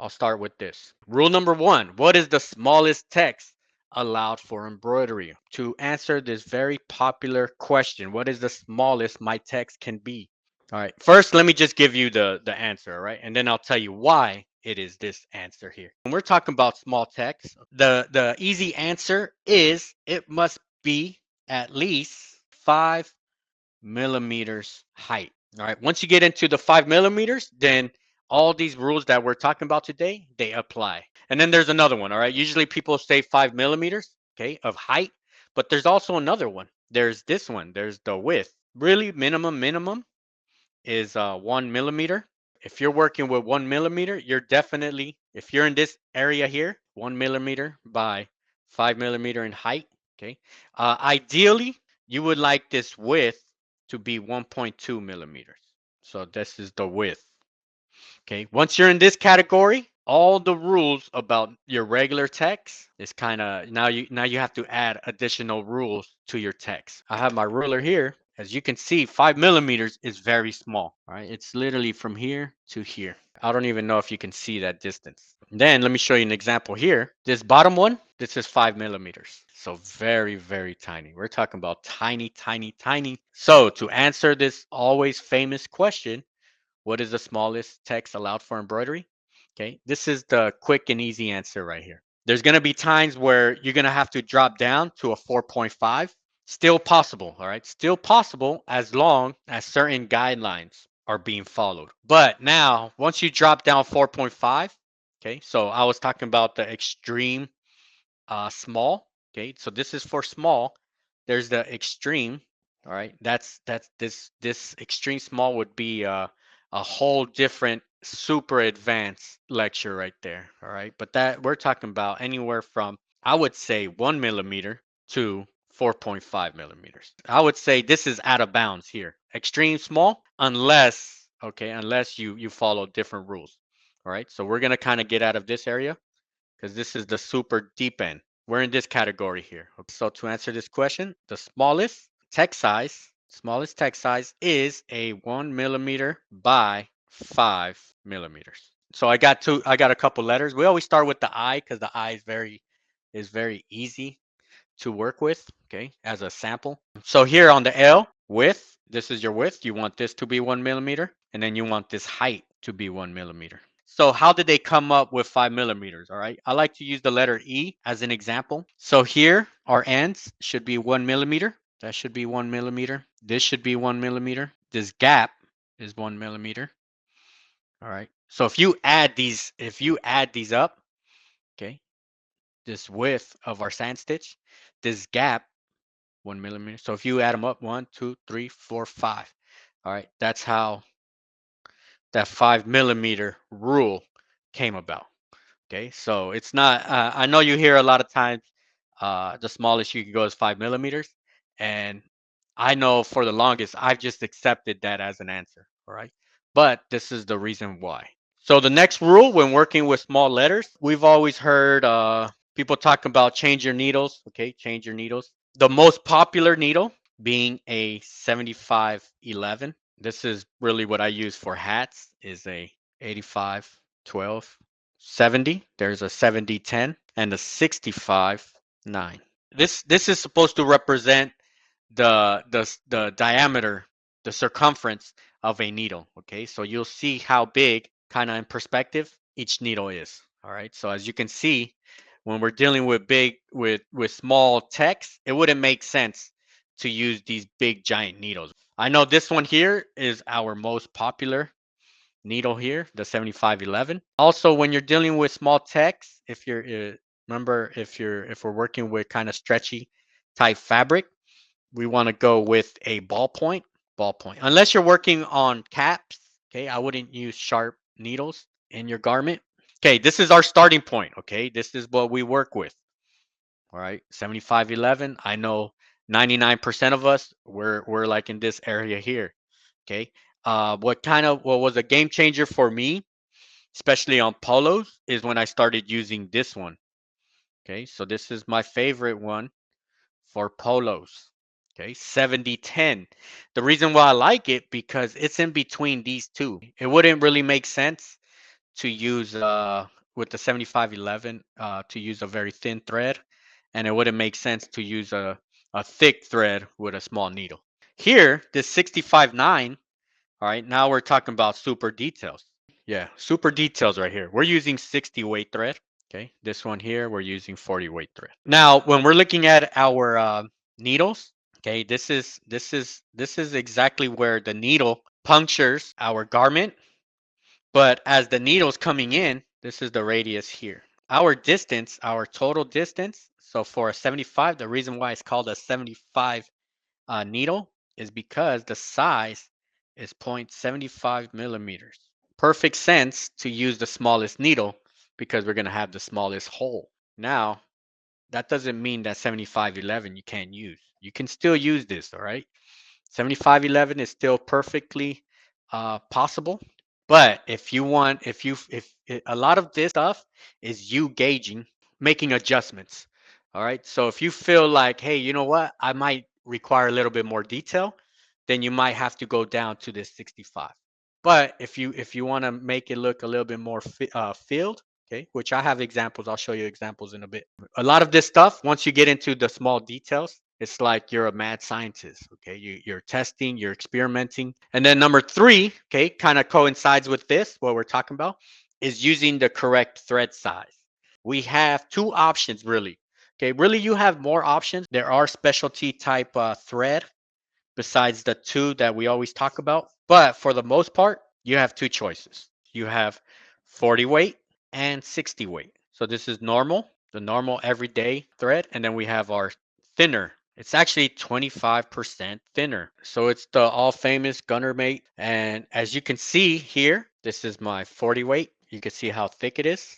I'll start with this. Rule number 1. What is the smallest text allowed for embroidery? To answer this very popular question, what is the smallest my text can be? All right. First, let me just give you the answer, all right? And then I'll tell you why it is this answer here. When we're talking about small text, the easy answer is it must be at least 5 millimeters height. All right. Once you get into the 5 millimeters, then all these rules that we're talking about today, they apply. And then there's another one. All right. Usually people say 5 millimeters, okay, of height, but there's also another one. There's this one. There's the width. Really, minimum is 1 millimeter. If you're working with 1 millimeter, you're definitely, if you're in this area here, 1 millimeter by 5 millimeter in height. Okay. Ideally, you would like this width to be 1.2 millimeters. So this is the width. Okay. Once you're in this category, all the rules about your regular text is kind of now you have to add additional rules to your text. I have my ruler here. As you can see, 5 millimeters is very small. All right. It's literally from here to here. I don't even know if you can see that distance. Then let me show you an example here. This bottom one, this is 5 millimeters. So very, very tiny. We're talking about tiny, tiny, tiny. So to answer this always famous question, what is the smallest text allowed for embroidery? Okay, this is the quick and easy answer right here. There's going to be times where you're going to have to drop down to a 4.5. Still possible, all right? Still possible as long as certain guidelines are being followed. But now, once you drop down 4.5, okay, so I was talking about the extreme small, okay, so this is for small. There's the extreme, all right? That's this extreme small would be a whole different super advanced lecture right there, all right? But that we're talking about anywhere from, I would say, 1 millimeter to 4.5 millimeters. I would say this is out of bounds here. Extreme small, unless, okay, unless you follow different rules. All right, so we're gonna kind of get out of this area because this is the super deep end. We're in this category here. So to answer this question, the smallest text size is a 1 millimeter by 5 millimeters. So I got a couple letters. We always start with the I because the I is very easy to work with, okay, as a sample. So here on the L, width, this is your width. You want this to be 1 millimeter, and then you want this height to be 1 millimeter. So how did they come up with 5 millimeters? All right. I like to use the letter E as an example. So here our ends should be 1 millimeter. That should be 1 millimeter. This should be 1 millimeter. This gap is 1 millimeter. All right. So if you add these up, okay, this width of our sand stitch, this gap, 1 millimeter. So if you add them up, 1, 2, 3, 4, 5. All right. That's how that 5 millimeter rule came about. Okay, so it's not. I know you hear a lot of times the smallest you can go is 5 millimeters, and I know for the longest I've just accepted that as an answer. All right, but this is the reason why. So the next rule when working with small letters, we've always heard people talk about change your needles. Okay, change your needles. The most popular needle being a 7511. This is really what I use for hats. Is a 8512. 70. There's a 7010 and a 65 9. This is supposed to represent the diameter, the circumference of a needle. Okay, so you'll see how big, kind of in perspective, each needle is. All right. So as you can see, when we're dealing with with small text, it wouldn't make sense to use these big giant needles. I know this one here is our most popular needle here, the 7511. Also, when you're dealing with small text, if you're remember if we're working with kind of stretchy type fabric, we want to go with a ballpoint. Unless you're working on caps, okay, I wouldn't use sharp needles in your garment. Okay, this is our starting point. Okay, this is what we work with. All right, 7511. I know 99% of us we're like in this area here. Okay. What was a game changer for me, especially on polos, is when I started using this one. Okay, so this is my favorite one for polos. Okay, 7010. The reason why I like it because it's in between these two. It wouldn't really make sense to use with the 7511 to use a very thin thread, and it wouldn't make sense to use a thick thread with a small needle. Here, this 65.9, all right, now we're talking about super details. Yeah, super details right here. We're using 60 weight thread. Okay, this one here, we're using 40 weight thread. Now, when we're looking at our needles, okay, this is exactly where the needle punctures our garment. But as the needle's coming in, this is the radius here. Our distance, our total distance. So for a 75, the reason why it's called a 75 needle is because the size is 0.75 millimeters. Perfect sense to use the smallest needle because we're going to have the smallest hole. Now, that doesn't mean that 7511 you can't use. You can still use this, all right? 7511 is still perfectly possible. But if you want, if a lot of this stuff is you gauging, making adjustments. All right. So if you feel like, hey, you know what, I might require a little bit more detail, then you might have to go down to this 65. But if you want to make it look a little bit more filled, okay, which I have examples, I'll show you examples in a bit. A lot of this stuff, once you get into the small details, it's like you're a mad scientist. Okay, you're testing, you're experimenting. And then number three, okay, kind of coincides with this, what we're talking about, is using the correct thread size. We have two options really. Okay, really you have more options. There are specialty type thread besides the two that we always talk about. But for the most part, you have two choices. You have 40 weight and 60 weight. So this is normal, the normal everyday thread. And then we have our thinner. It's actually 25% thinner. So it's the all famous Gunner mate. And as you can see here, this is my 40 weight. You can see how thick it is.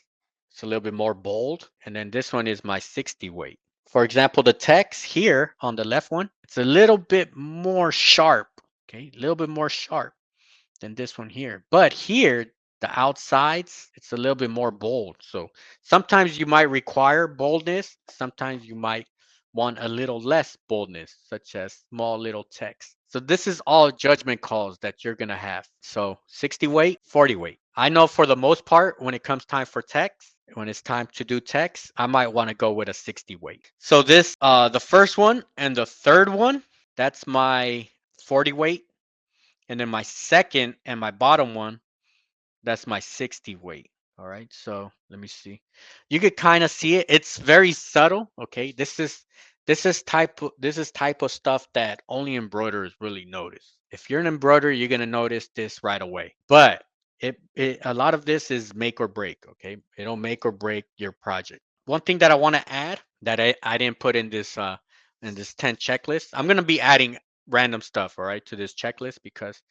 It's a little bit more bold. And then this one is my 60 weight. For example, the text here on the left one, it's a little bit more sharp, okay? A little bit more sharp than this one here. But here, the outsides, it's a little bit more bold. So sometimes you might require boldness. Sometimes you might want a little less boldness, such as small little text. So this is all judgment calls that you're going to have. So 60 weight, 40 weight. I know for the most part, when it comes time for text, when it's time to do text, I might want to go with a 60 weight. So this, the first one and the third one, that's my 40 weight. And then my second and my bottom one, that's my 60 weight. All right. So let me see. You could kind of see it. It's very subtle. Okay. This is type of stuff that only embroiderers really notice. If you're an embroiderer, you're gonna notice this right away. But it a lot of this is make or break. Okay. It'll make or break your project. One thing that I want to add that I didn't put in this 10 checklist. I'm gonna be adding random stuff, all right, to this checklist because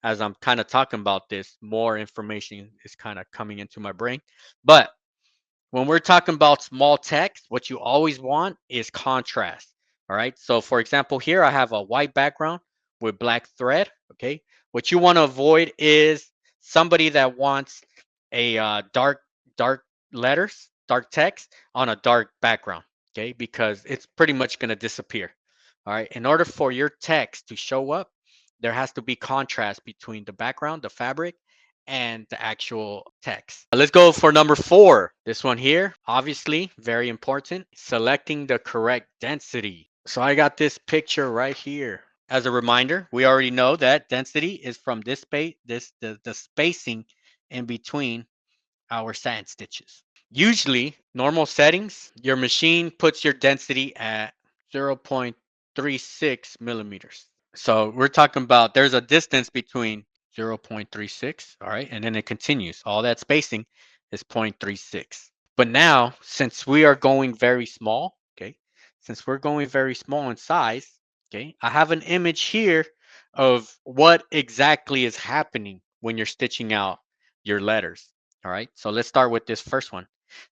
as I'm kind of talking about this, more information is kind of coming into my brain. But when we're talking about small text, what you always want is contrast. All right. So for example, here I have a white background with black thread. Okay. What you want to avoid is somebody that wants a dark letters, dark text on a dark background. Okay. Because it's pretty much going to disappear. All right. In order for your text to show up, there has to be contrast between the background, the fabric, and the actual text. Let's go for number 4. This one here, obviously very important, selecting the correct density. So I got this picture right here. As a reminder, we already know that density is from this space, the spacing in between our sand stitches. Usually, normal settings, your machine puts your density at 0.36 millimeters. So we're talking about there's a distance between 0.36, all right, and then it continues. All that spacing is 0.36. But now, since we are going very small, okay, since we're going very small in size, okay, I have an image here of what exactly is happening when you're stitching out your letters. All right, so let's start with this first one.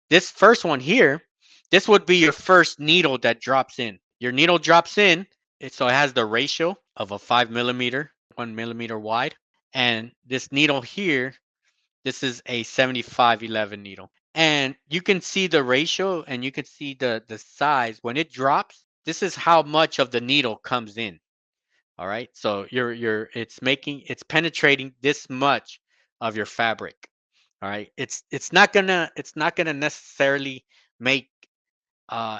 This first one here, this would be your first needle that drops in. Your needle drops in, so it has the ratio of a 5 millimeter, 1 millimeter wide. And this needle here, this is a 7511 needle. And you can see the ratio and you can see the size. When it drops, this is how much of the needle comes in. All right. So it's penetrating this much of your fabric. All right. It's not gonna necessarily make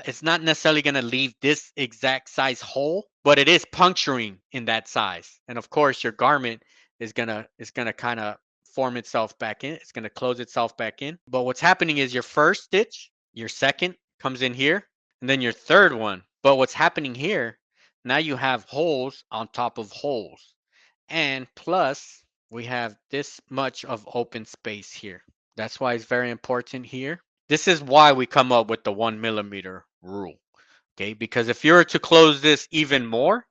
it's not necessarily going to leave this exact size hole, but it is puncturing in that size. And of course, your garment is gonna kind of form itself back in. It's gonna close itself back in. But what's happening is your first stitch, your second comes in here, and then your third one. But what's happening here? Now you have holes on top of holes, and plus we have this much of open space here. That's why it's very important here. This is why we come up with the 1 millimeter rule. Okay, because if you were to close this even more,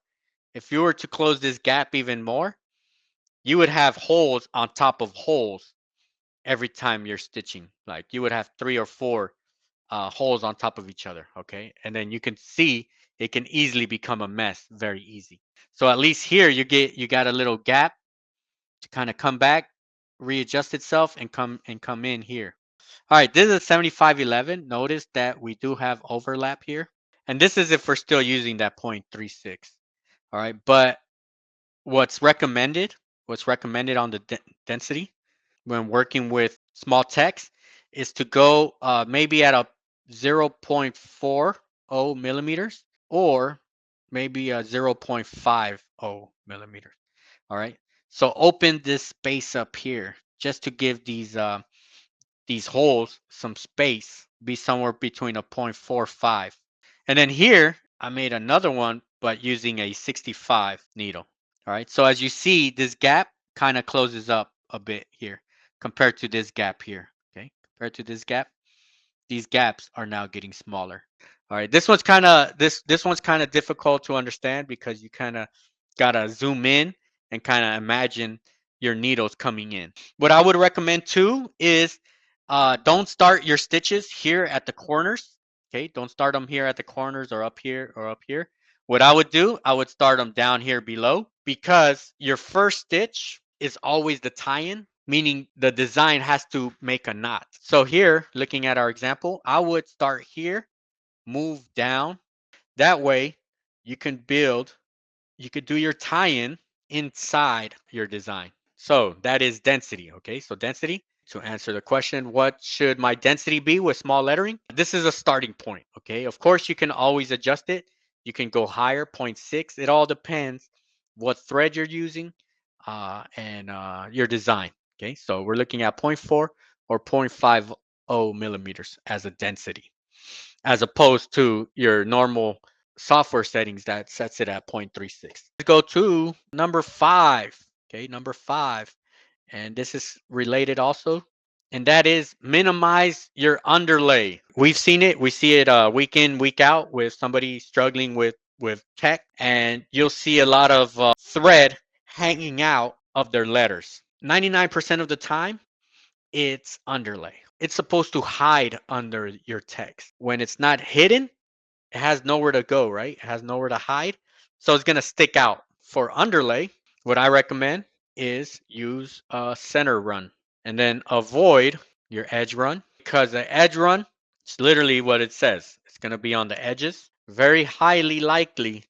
if you were to close this gap even more, you would have holes on top of holes every time you're stitching. Like you would have 3 or 4 holes on top of each other. Okay, and then you can see it can easily become a mess very easy. So at least here you got a little gap to kind of come back, readjust itself, and come in here. All right, this is a 7511. Notice that we do have overlap here. And this is if we're still using that 0.36. All right, but what's recommended, what's recommended on the density when working with small text is to go maybe at a 0.40 millimeters or maybe a 0.50 millimeters. All right, so open this space up here just to give these holes some space, be somewhere between a 0.45. And then here, I made another one, but using a 65 needle. All right, so as you see, this gap kind of closes up a bit here compared to this gap here. Okay, compared to this gap, these gaps are now getting smaller. All right, this one's kind of difficult to understand because you kind of gotta zoom in and kind of imagine your needles coming in. What I would recommend too is don't start your stitches here at the corners. Okay, don't start them here at the corners or up here or up here. What I would do, I would start them down here below because your first stitch is always the tie-in, meaning the design has to make a knot. So here, looking at our example, I would start here, move down. That way you can build, you could do your tie-in inside your design. So that is density. Okay, so density, to answer the question, what should my density be with small lettering? This is a starting point. Okay, of course you can always adjust it. You can go higher, 0.6. It all depends what thread you're using and your design. Okay, so we're looking at 0.4 or 0.50 millimeters as a density, as opposed to your normal software settings that sets it at 0.36. Let's go to number 5. Okay, number 5. And this is related also. And that is minimize your underlay. We've seen it. We see it week in, week out with somebody struggling with tech. And you'll see a lot of thread hanging out of their letters. 99% of the time, it's underlay. It's supposed to hide under your text. When it's not hidden, it has nowhere to go, right? It has nowhere to hide. So it's going to stick out. For underlay, what I recommend is use a center run and then avoid your edge run, because the edge run, it's literally what it says. It's going to be on the edges, very highly likely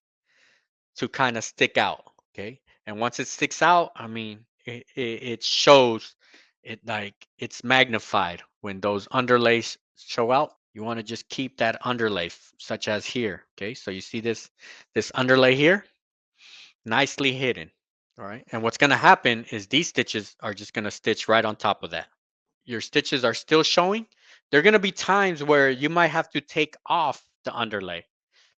to kind of stick out. Okay. And once it sticks out, I mean, it shows it, like it's magnified when those underlays show out. You want to just keep that underlay, such as here. Okay, so you see this underlay here, nicely hidden. All right, and what's going to happen is these stitches are just going to stitch right on top of that. Your stitches are still showing. There are going to be times where you might have to take off the underlay.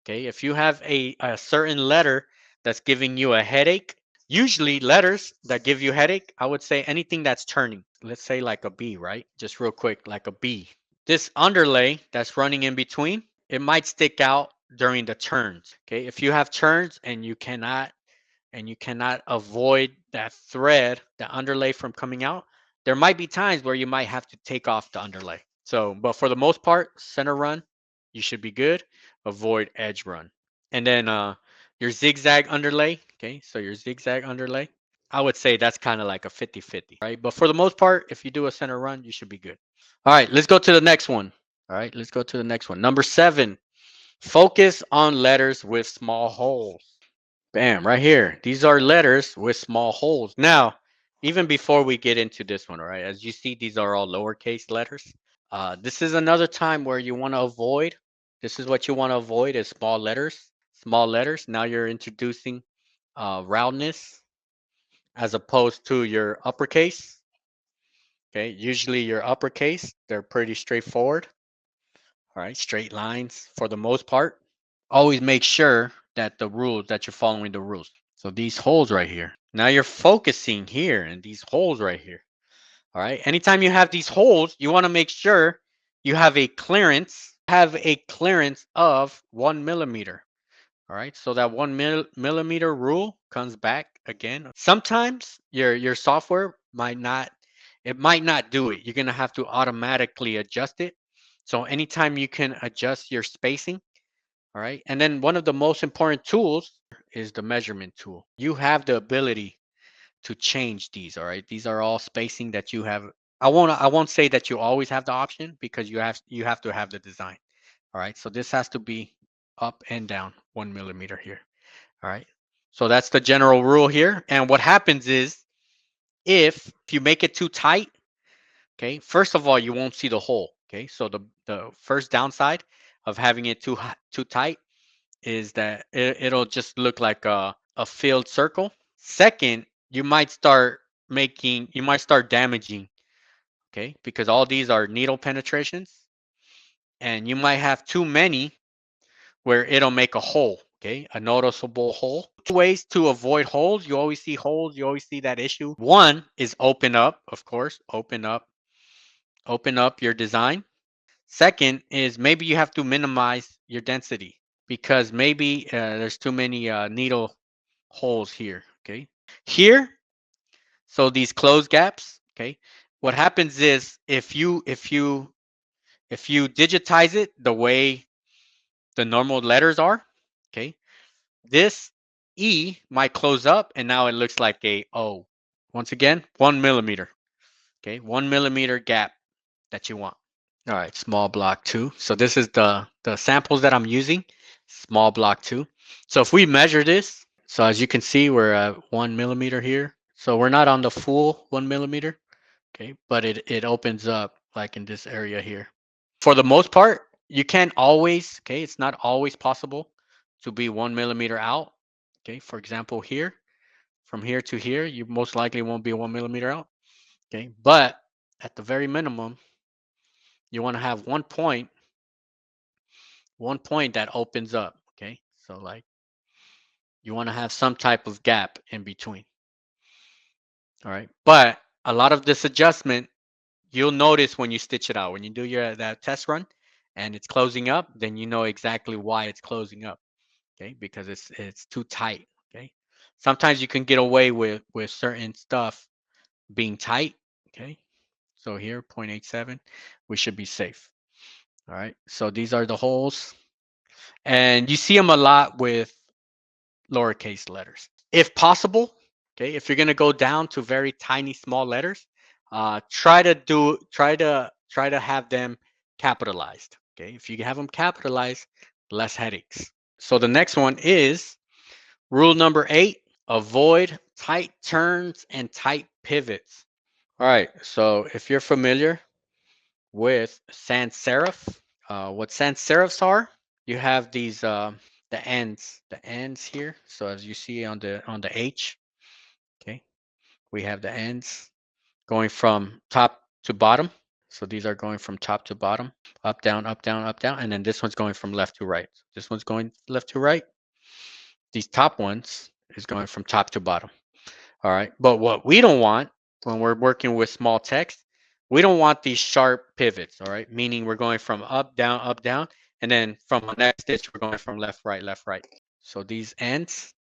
Okay, if you have a certain letter that's giving you a headache, usually letters that give you headache, I would say anything that's turning. Let's say like a B, right? Just real quick, like a B. This underlay that's running in between, it might stick out during the turns. Okay, if you have turns and you cannot avoid that thread, the underlay from coming out, there might be times where you might have to take off the underlay. So, but for the most part, center run, you should be good. Avoid edge run. And then your zigzag underlay, okay? So your zigzag underlay, I would say that's kind of like a 50-50, right? But for the most part, if you do a center run, you should be good. All right, let's go to the next one. All right, let's go to the next one. Number 7, focus on letters with small holes. Bam, right here. These are letters with small holes. Now, even before we get into this one, all right? As you see, these are all lowercase letters. This is another time where you want to avoid. This is what you want to avoid is small letters. Small letters. Now you're introducing roundness as opposed to your uppercase. Okay, usually your uppercase, they're pretty straightforward. All right, straight lines for the most part. Always make sure that you're following the rules. So these holes right here. Now you're focusing here and these holes right here. All right. Anytime you have these holes, you want to make sure you have a clearance. Have a clearance of 1 millimeter. All right. So that millimeter rule comes back again. Sometimes your software might not. It might not do it. You're gonna have to automatically adjust it. So anytime you can adjust your spacing. All right. And then one of the most important tools is the measurement tool. You have the ability to change these. All right. These are all spacing that you have. I won't say that you always have the option because you have to have the design. All right. So this has to be up and down 1 millimeter here. All right. So that's the general rule here. And what happens is if you make it too tight, okay, first of all, you won't see the hole. Okay. So the first downside of having it too tight is that it'll just look like a filled circle. Second, you might start damaging, okay, because all these are needle penetrations, and you might have too many where it'll make a hole, okay, a noticeable hole. Two ways to avoid holes. You always see holes. You always see that issue. One is open up, of course, open up your design. Second is maybe you have to minimize your density because maybe there's too many needle holes here. Okay. Here, so these closed gaps, okay, what happens is if you digitize it the way the normal letters are, okay, this E might close up and now it looks like a O. Once again, 1 millimeter. Okay, 1 millimeter gap that you want. All right, small block 2. So this is the samples that I'm using, small block 2. So if we measure this, so as you can see, we're at 1 millimeter here. So we're not on the full 1 millimeter, okay, but it opens up like in this area here. For the most part, you can't always, okay, it's not always possible to be 1 millimeter out. Okay, for example, here, from here to here, you most likely won't be 1 millimeter out. Okay, but at the very minimum, you want to have one point that opens up. Okay, so like you want to have some type of gap in between. All right, but a lot of this adjustment you'll notice when you stitch it out. When you do that test run and it's closing up, then you know exactly why it's closing up. Okay, because it's too tight. Okay, sometimes you can get away with certain stuff being tight. Okay, so here 0.87, we should be safe. All right, so these are the holes, and you see them a lot with lowercase letters. If possible, okay, if you're gonna go down to very tiny small letters, try to have them capitalized. Okay, if you have them capitalized, less headaches. So the next one is rule number 8: avoid tight turns and tight pivots. All right, so if you're familiar with sans serif, what sans serifs are, you have these the ends here. So as you see on the H, okay, we have the ends going from top to bottom. So these are going from top to bottom, up, down, up, down, up, down, and then this one's going from left to right. This one's going left to right. These top ones is going from top to bottom. All right. But what we don't want when we're working with small text, we don't want these sharp pivots. All right. Meaning we're going from up, down. And then from the next stitch, we're going from left, right, left, right. So these ends,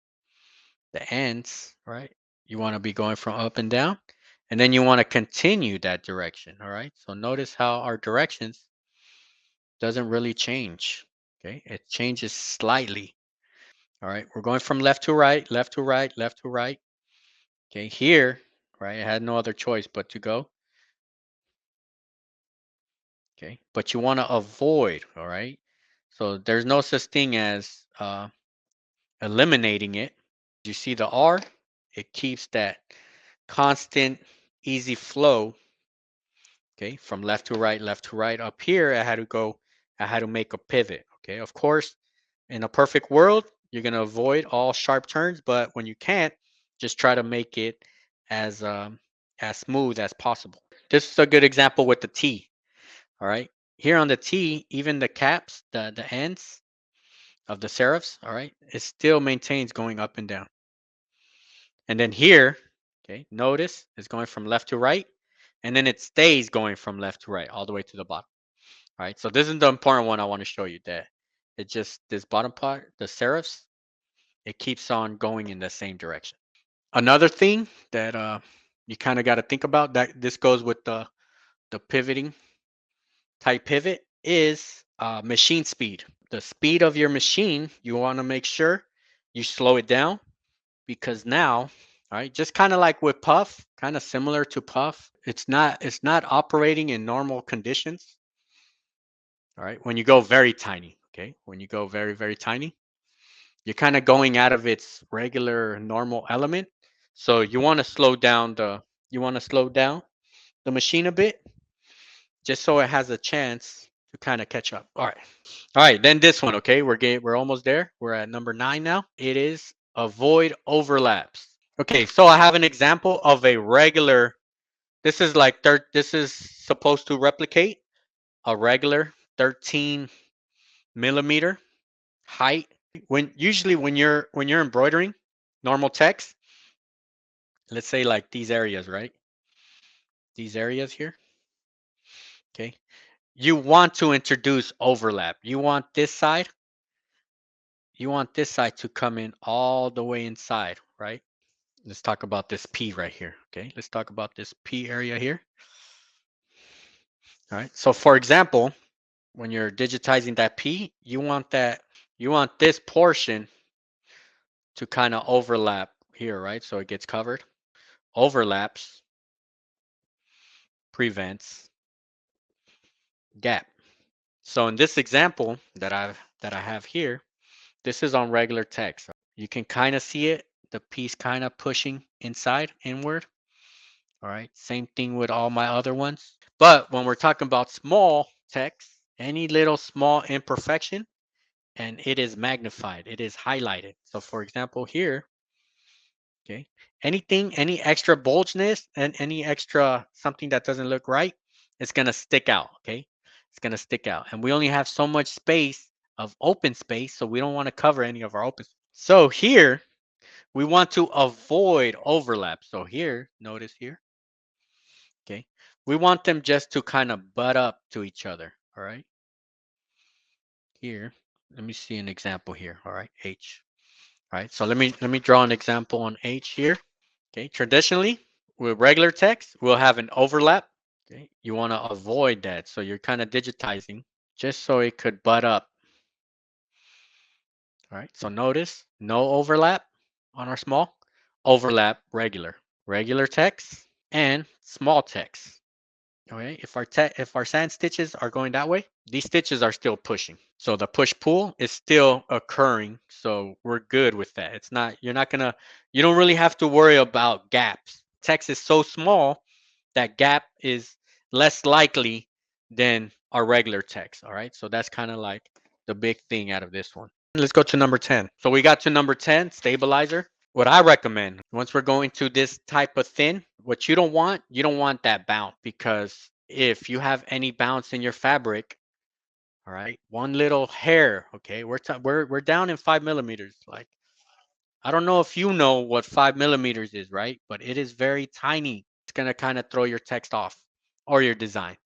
the ends, right? You want to be going from up and down. And then you want to continue that direction. All right. So notice how our directions doesn't really change. Okay. It changes slightly. All right. We're going from left to right, left to right, left to right. Okay, here, right, I had no other choice but to go. Okay, but you want to avoid, all right? So there's no such thing as eliminating it. You see the R, it keeps that constant, easy flow. Okay, from left to right, left to right. Up here, I had to make a pivot. Okay, of course, in a perfect world, you're gonna avoid all sharp turns, but when you can't, just try to make it as um, as smooth as possible. This is a good example with the T. All right, here on the T, even the caps, the ends of the serifs, all right, it still maintains going up and down. And then here, okay, notice it's going from left to right, and then it stays going from left to right all the way to the bottom. All right, so this is the important one I want to show you, that it just, this bottom part, the serifs, it keeps on going in the same direction. Another thing that you kind of got to think about, that this goes with the pivoting type pivot, is machine speed. The speed of your machine, you want to make sure you slow it down, because now, all right, just kind of like with Puff, kind of similar to Puff, it's not operating in normal conditions. All right, when you go very tiny, okay, when you go very, very tiny, you're kind of going out of its regular normal element. So you want to slow down the machine a bit, just so it has a chance to kind of catch up. All right. All right, then this one, okay? We're almost there. We're at number 9 now. It is avoid overlaps. Okay, so I have an example of a regular. This is supposed to replicate a regular 13 millimeter height. When you're embroidering normal text, let's say like these areas, right? These areas here, okay? You want to introduce overlap. You want this side to come in all the way inside, right? Let's talk about this P right here, okay? Let's talk about this P area here. All right. So for example, when you're digitizing that P, you want this portion to kind of overlap here, right? So it gets covered. Overlaps prevents gap. So in this example that I have here, this is on regular text. You can kind of see it, the piece kind of pushing inside, inward. All right. Same thing with all my other ones. But when we're talking about small text, any little small imperfection, and it is magnified, it is highlighted. So for example, here, okay, any extra bulgeness and any extra something that doesn't look right, it's gonna stick out, okay? It's gonna stick out. And we only have so much space of open space, so we don't want to cover any of our open. So here, we want to avoid overlap. So here, notice here, okay, we want them just to kind of butt up to each other, all right? Here, let me see an example here, all right, H. All right, so let me draw an example on H here. Okay, traditionally with regular text, we'll have an overlap. Okay, you want to avoid that, so you're kind of digitizing just so it could butt up. All right, so notice no overlap on our small, overlap regular text and small text. Okay, if our sand stitches are going that way, these stitches are still pushing. So the push pull is still occurring. So we're good with that. It's not, you don't really have to worry about gaps. Text is so small that gap is less likely than our regular text. All right. So that's kind of like the big thing out of this one. Let's go to number 10. So we got to number 10, stabilizer. What I recommend once we're going to this type of thin, what you don't want that bounce, because if you have any bounce in your fabric, all right, one little hair, okay, we're down in 5 millimeters. Like, I don't know if you know what 5 millimeters is, right? But it is very tiny. It's gonna kind of throw your text off or your design.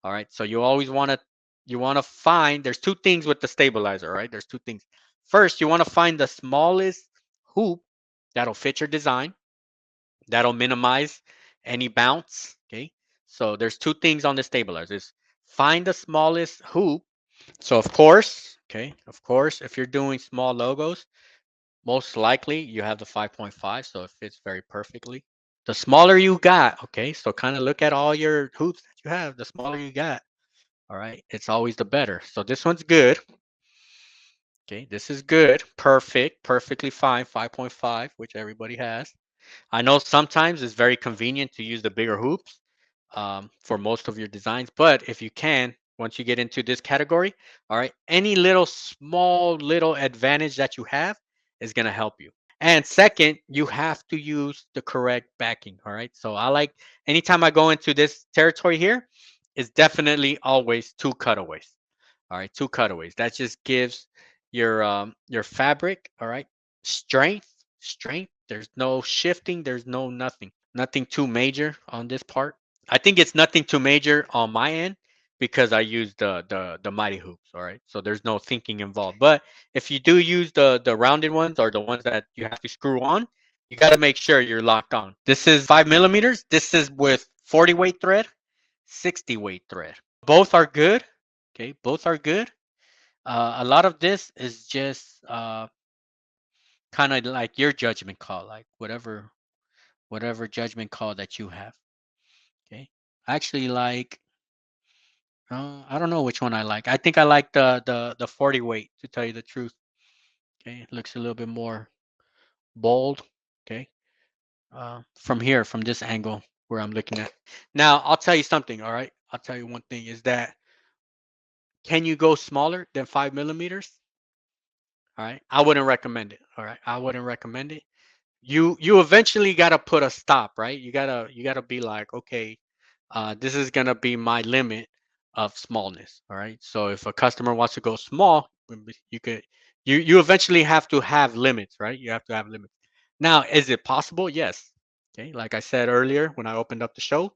All right, so you want to find. There's two things with the stabilizer, right? There's two things. First, you want to find the smallest hoop that'll fit your design, that'll minimize any bounce. Okay, so there's two things on the stabilizer: is find the smallest hoop. So of course, okay, of course, if you're doing small logos, most likely you have the 5.5, so it fits very perfectly. The smaller you got, okay, so kind of look at all your hoops that you have. The smaller you got, all right, it's always the better. So this one's good. Okay, this is good, perfect, perfectly fine, 5.5, which everybody has. I know sometimes it's very convenient to use the bigger hoops for most of your designs, but if you can, once you get into this category, all right, any little small little advantage that you have is going to help you. And second, you have to use the correct backing. All right. So I like anytime I go into this territory here, it's definitely always two cutaways. All right, two cutaways. That just gives your fabric, all right, strength, strength. There's no shifting, there's no nothing too major on this part. I think it's nothing too major on my end because I use the mighty hoops, all right? So there's no thinking involved. But if you do use the rounded ones or the ones that you have to screw on, you got to make sure you're locked on. This is 5 millimeters. This is with 40 weight thread, 60 weight thread. Both are good. Okay, both are good. A lot of this is just kind of like your judgment call, like whatever judgment call that you have. Okay, I actually like. I don't know which one I like. I think I like the 40 weight, to tell you the truth. Okay, it looks a little bit more bold. Okay, from here, from this angle where I'm looking at. Now, I'll tell you something. All right, I'll tell you one thing is that can you go smaller than 5 millimeters? All right, I wouldn't recommend it. All right, I wouldn't recommend it. You eventually got to put a stop, right? You got to be like, okay, this is gonna be my limit of smallness. All right, so if a customer wants to go small, you could you eventually have to have limits, right? You have to have limits. Now, is it possible? Yes. Okay, like I said earlier when I opened up the show,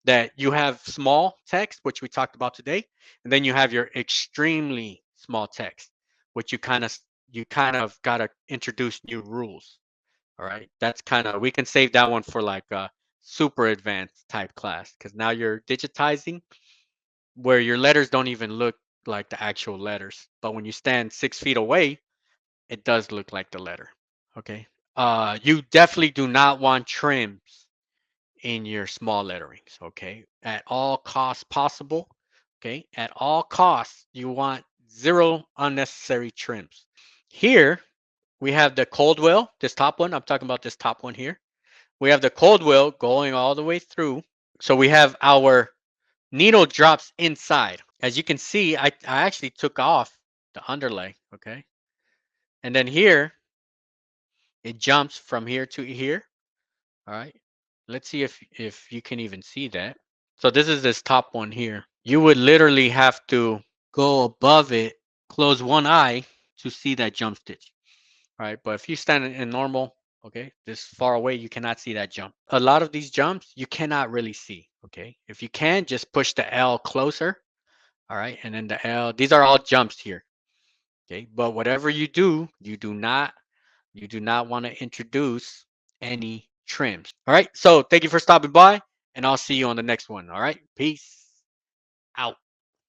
that you have small text, which we talked about today, and then you have your extremely small text, which you kind of got to introduce new rules. All right, that's kind of, we can save that one for like a super advanced type class, because now you're digitizing where your letters don't even look like the actual letters, but when you stand 6 feet away, it does look like the letter. Okay, you definitely do not want trims in your small letterings. Okay, at all costs possible. Okay, at all costs, you want zero unnecessary trims. Here we have the Coldwell, this top one. I'm talking about this top one here. We have the Coldwell going all the way through. So we have our needle drops inside. As you can see, I actually took off the underlay, okay? And then here, it jumps from here to here, all right? Let's see if you can even see that. So this is this top one here. You would literally have to go above it, close one eye to see that jump stitch. Right? But if you stand in normal, okay, this far away, you cannot see that jump. A lot of these jumps you cannot really see. Okay, if you can, just push the L closer. All right, and then the L. These are all jumps here. Okay, but whatever you do, you do not want to introduce any trims. All right, so thank you for stopping by, and I'll see you on the next one. All right, peace out.